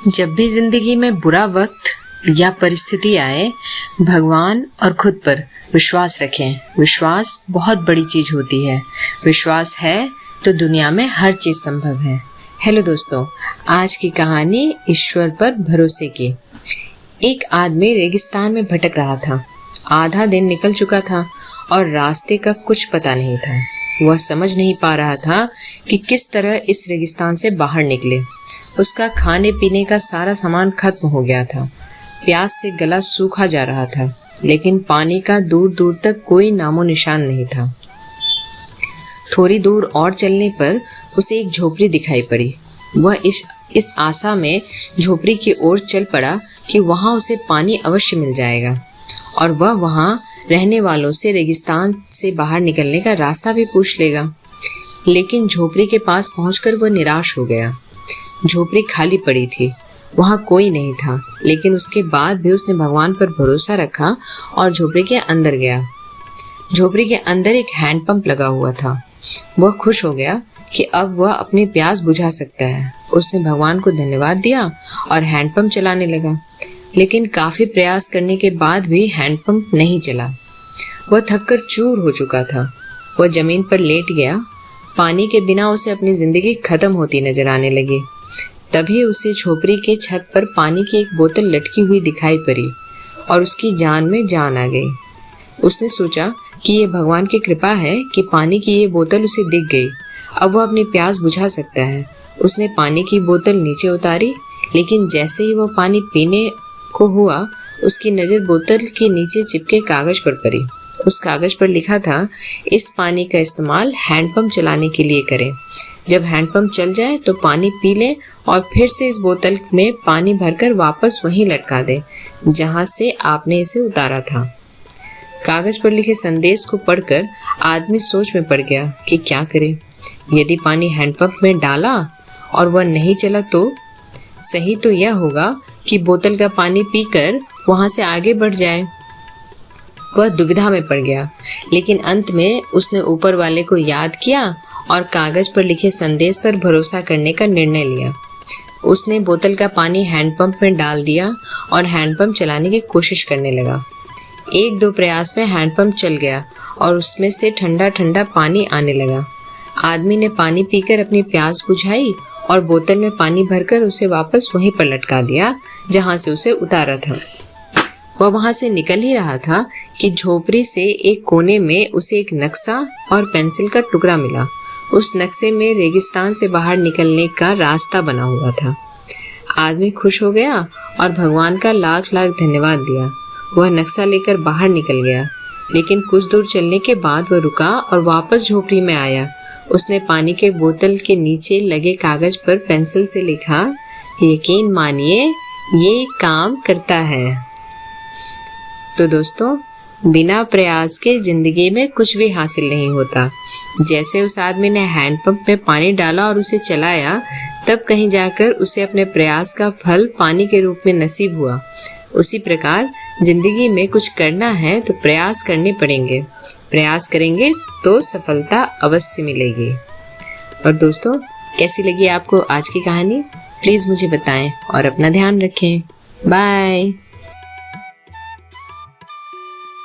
जब भी जिंदगी में बुरा वक्त या परिस्थिति आए, भगवान और खुद पर विश्वास रखें। विश्वास बहुत बड़ी चीज होती है। विश्वास है तो दुनिया में हर चीज संभव है। हेलो दोस्तों, आज की कहानी ईश्वर पर भरोसे की। एक आदमी रेगिस्तान में भटक रहा था। आधा दिन निकल चुका था और रास्ते का कुछ पता नहीं था। वह समझ नहीं पा रहा था कि किस तरह इस रेगिस्तान से बाहर निकले। उसका खाने पीने का सारा सामान खत्म हो गया था। प्यास से गला सूखा जा रहा था, लेकिन पानी का दूर दूर तक कोई नामो निशान नहीं था। थोड़ी दूर और चलने पर उसे एक झोपड़ी दिखाई पड़ी। वह इस आशा में झोपड़ी की ओर चल पड़ा कि वहां उसे पानी अवश्य मिल जाएगा और वह वहां रहने वालों से रेगिस्तान से बाहर निकलने का रास्ता भी पूछ लेगा। लेकिन झोपड़ी के पास पहुंचकर वह निराश हो गया। झोपड़ी खाली पड़ी थी, वहां कोई नहीं था। लेकिन उसके बाद भी उसने भगवान पर भरोसा रखा और झोपड़ी के अंदर गया। झोपड़ी के अंदर एक हैंडपंप लगा हुआ था। वह खुश हो गया कि अब वह अपनी प्यास बुझा सकता है। उसने भगवान को धन्यवाद दिया और हैंडपंप चलाने लगा। लेकिन काफी प्रयास करने के बाद भी हैंडपंप नहीं चला। वह थककर चूर हो चुका था। वह जमीन पर लेट गया। पानी के बिना उसे अपनी जिंदगी खत्म होती नजर आने लगी। तभी उसे झोपड़ी के छत पर पानी की एक बोतल लटकी हुई दिखाई पड़ी और उसकी जान में जान आ गई। उसने सोचा कि ये भगवान की कृपा है कि पानी की ये बोतल उसे दिख गई। अब वह अपनी प्यास बुझा सकता है। उसने पानी की बोतल नीचे उतारी, लेकिन जैसे ही वह पानी पीने को हुआ, उसकी नजर बोतल के नीचे चिपके कागज पर पड़ी। उस कागज पर लिखा था, इस पानी का इस्तेमाल हैंडपंप चलाने के लिए करें। जब हैंडपंप चल जाए तो पानी पी लें और फिर से इस बोतल में पानी भरकर वापस वहीं लटका दें जहां से आपने इसे उतारा था। कागज पर लिखे संदेश को पढ़कर आदमी सोच में पड़ गया कि क्या करे। यदि पानी हैंडपंप में डाला और वह नहीं चला तो सही तो यह होगा कि बोतल का पानी पीकर वहां से आगे बढ़ जाए। वह दुविधा में पड़ गया, लेकिन अंत में उसने ऊपर वाले को याद किया और कागज पर लिखे संदेश पर भरोसा करने का निर्णय लिया। उसने बोतल का पानी हैंडपंप में डाल दिया और हैंडपंप चलाने की कोशिश करने लगा। एक दो प्रयास में हैंडपंप चल गया और उसमें से ठंडा ठंडा पानी आने लगा। आदमी ने पानी पीकर अपनी प्यास बुझाई और बोतल में पानी भरकर उसे वापस वहीं पर लटका दिया जहां से उसे उतारा था। वह वहां से निकल ही रहा था कि झोपड़ी से एक कोने में उसे एक नक्शा और पेंसिल का टुकड़ा मिला। उस नक्शे में रेगिस्तान से बाहर निकलने का रास्ता बना हुआ था। आदमी खुश हो गया और भगवान का लाख लाख धन्यवाद दिया। वह नक्शा लेकर बाहर निकल गया, लेकिन कुछ दूर चलने के बाद वह रुका और वापस झोपड़ी में आया। उसने पानी के बोतल के नीचे लगे कागज पर पेंसिल से लिखा, यकीन मानिए ये काम करता है। तो दोस्तों, बिना प्रयास के जिंदगी में कुछ भी हासिल नहीं होता। जैसे उस आदमी ने हैंडपंप में पानी डाला और उसे चलाया, तब कहीं जाकर उसे अपने प्रयास का फल पानी के रूप में नसीब हुआ। उसी प्रकार जिंदगी में कुछ करना है तो प्रयास करने पड़ेंगे। प्रयास करेंगे तो सफलता अवश्य मिलेगी। और दोस्तों, कैसी लगी आपको आज की कहानी? प्लीज मुझे बताएं और अपना ध्यान रखें। बाय।